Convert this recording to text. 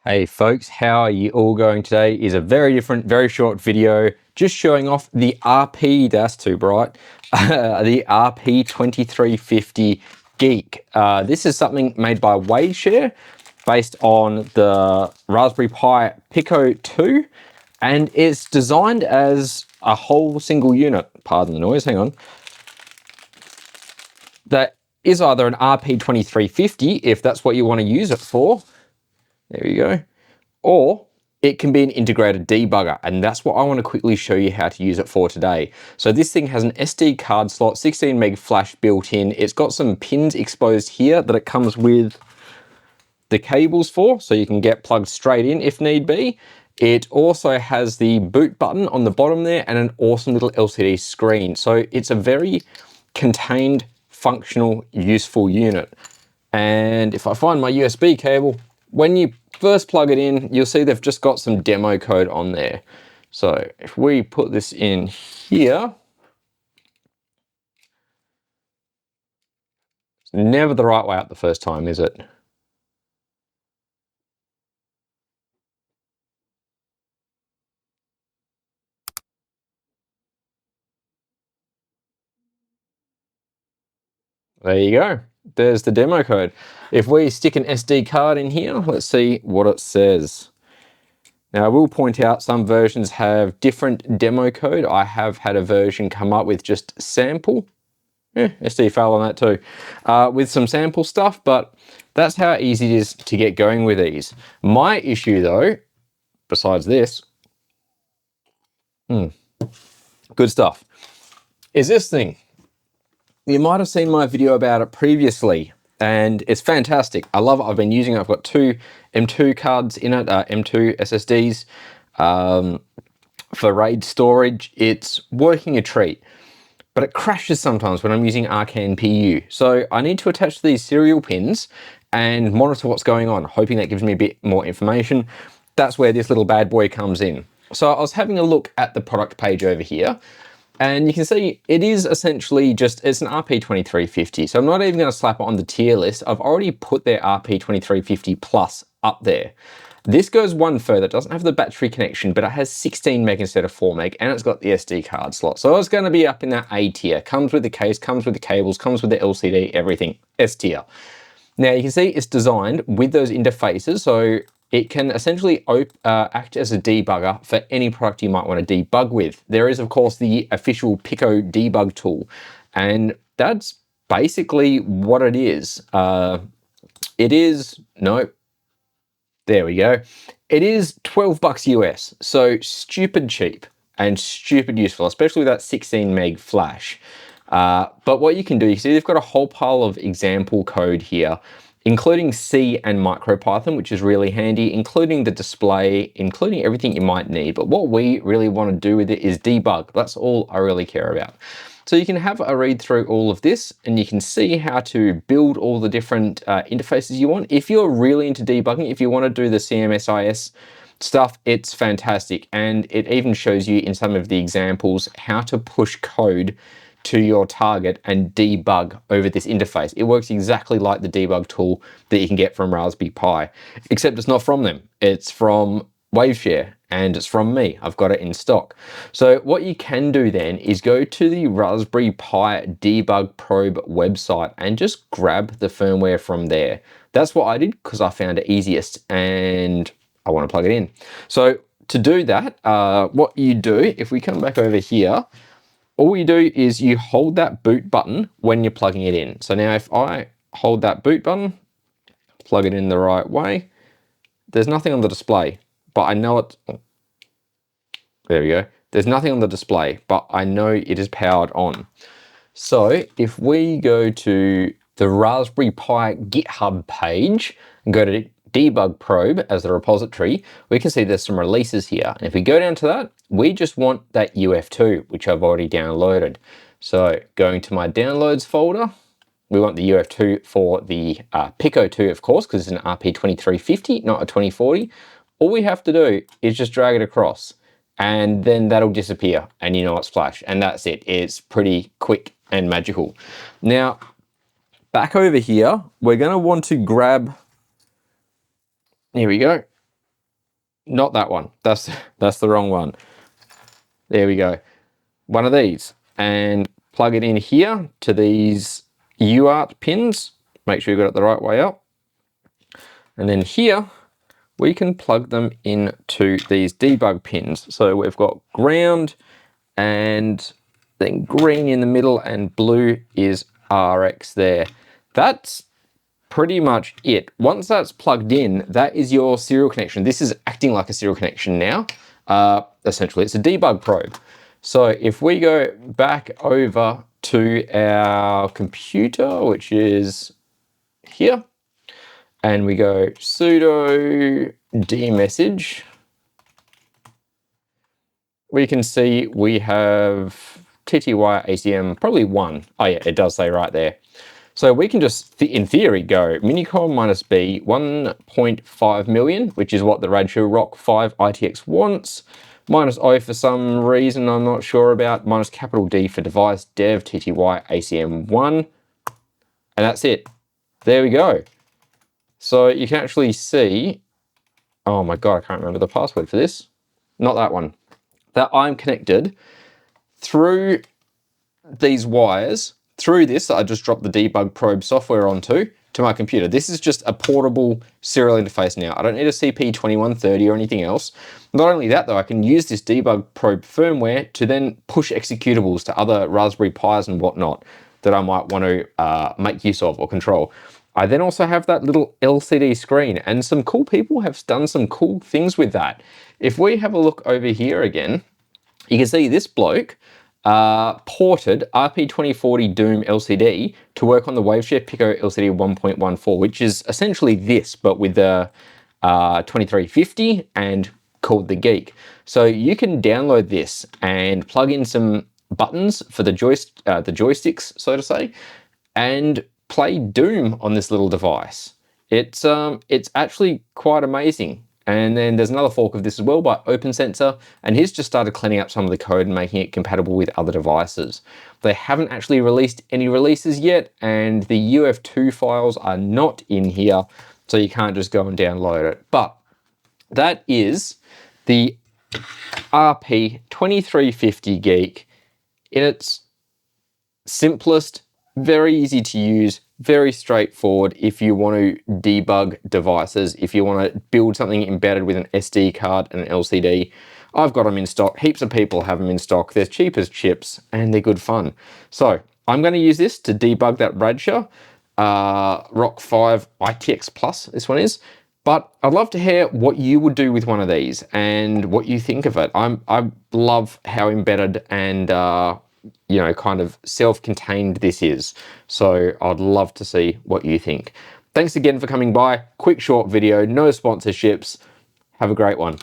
Hey folks, how are you all going today? Is a very different, very short video just showing off the RP, that's too bright, the RP2350-GEEK. This is something made by Waveshare based on the Raspberry Pi Pico 2, and it's designed as a whole single unit, pardon the noise, hang on, that is either an RP2350 if that's what you want to use it for. There you go. Or it can be an integrated debugger, and that's what I want to quickly show you how to use it for today. So this thing has an SD card slot, 16 meg flash built in. It's got some pins exposed here that it comes with the cables for, so you can get plugged straight in if need be. It also has the boot button on the bottom there and an awesome little LCD screen. So it's a very contained, functional, useful unit. And if I find my USB cable, when you first plug it in, you'll see they've just got some demo code on there. So if we put this in here, it's never the right way up the first time, is it? There you go. There's the demo code. If we stick an SD card in here, let's see what it says. Now I will point out some versions have different demo code. I have had a version come up with just sample. SD file on that too, with some sample stuff, but that's how easy it is to get going with these. My issue though, besides this, good stuff, is this thing. You might have seen my video about it previously, and it's fantastic. I love it. I've been using it. I've got two M2 cards in it, M2 SSDs for RAID storage. It's working a treat, but it crashes sometimes when I'm using Arcane PU. So I need to attach these serial pins and monitor what's going on, hoping that gives me a bit more information. That's where this little bad boy comes in. So I was having a look at the product page over here, and you can see it is essentially just, it's an RP2350. So I'm not even going to slap it on the tier list. I've already put their RP2350 Plus up there. This goes one further. It doesn't have the battery connection, but it has 16 meg instead of 4 meg, and it's got the SD card slot. So it's going to be up in that A tier. Comes with the case, comes with the cables, comes with the LCD, everything. S tier. Now you can see it's designed with those interfaces, so it can essentially act as a debugger for any product you might want to debug with. There is, of course, the official Pico debug tool, and that's basically what it is. It is, no, there we go. It is 12 bucks US, so stupid cheap and stupid useful, especially with that 16 meg flash. But what you can do, you see they've got a whole pile of example code here, including C and MicroPython, which is really handy, including the display, including everything you might need. But what we really want to do with it is debug. That's all I really care about. So you can have a read through all of this, and you can see how to build all the different interfaces you want. If you're really into debugging, if you want to do the CMSIS stuff, it's fantastic. And it even shows you in some of the examples how to push code to your target and debug over this interface. It works exactly like the debug tool that you can get from Raspberry Pi, except it's not from them. It's from Waveshare, and it's from me. I've got it in stock. So what you can do then is go to the Raspberry Pi debug probe website and just grab the firmware from there. That's what I did because I found it easiest and I want to plug it in. So to do that, what you do, if we come back over here, all you do is you hold that boot button when you're plugging it in. So now if I hold that boot button, plug it in the right way, there's nothing on the display, but I know it, there we go. There's nothing on the display, but I know it is powered on. So if we go to the Raspberry Pi GitHub page and go to Debug Probe as the repository, we can see there's some releases here. And if we go down to that, we just want that UF2, which I've already downloaded. So going to my downloads folder, we want the UF2 for the Pico 2, of course, because it's an RP2350, not a 2040. All we have to do is just drag it across, and then that'll disappear, and you know it's flash, and that's it. It's pretty quick and magical. Now, back over here, we're going to want to grab, here we go, not that one. That's the wrong one. There we go. One of these, and plug it in here to these UART pins. Make sure you got it the right way up. And then here, we can plug them into these debug pins. So we've got ground and then green in the middle and blue is RX there. That's pretty much it. Once that's plugged in, that is your serial connection. This is acting like a serial connection now. Essentially, it's a debug probe. So if we go back over to our computer, which is here, and we go sudo dmessage, we can see we have TTY ACM, probably 1. Oh yeah, it does say right there. So we can just, in theory, go Minicom minus B 1.5 million, which is what the Radshell Rock 5 ITX wants, minus O for some reason I'm not sure about, minus capital D for device dev TTY ACM 1, and that's it. There we go. So you can actually see, oh my God, I can't remember the password for this. Not that one. That I'm connected through these wires, through this that I just dropped the debug probe software onto, to my computer. This is just a portable serial interface now. I don't need a CP2130 or anything else. Not only that though, I can use this debug probe firmware to then push executables to other Raspberry Pis and whatnot that I might want to make use of or control. I then also have that little LCD screen, and some cool people have done some cool things with that. If we have a look over here again, you can see this bloke ported RP2040 Doom LCD to work on the Waveshare Pico LCD 1.14, which is essentially this, but with the 2350 and called the Geek. So you can download this and plug in some buttons for the joysticks, so to say, and play Doom on this little device. It's actually quite amazing. And then there's another fork of this as well by OpenSensor, and he's just started cleaning up some of the code and making it compatible with other devices. They haven't actually released any releases yet, and the UF2 files are not in here, so you can't just go and download it. But that is the RP2350-GEEK in its simplest, very easy to use, very straightforward if you want to debug devices, if you want to build something embedded with an SD card and an LCD. I've got them in stock. Heaps of people have them in stock. They're cheap as chips and they're good fun. So I'm going to use this to debug that Radshell Rock 5 ITX Plus, this one is. But I'd love to hear what you would do with one of these and what you think of it. I love how embedded and you know, kind of self-contained this is. So I'd love to see what you think. Thanks again for coming by. Quick short video, no sponsorships. Have a great one.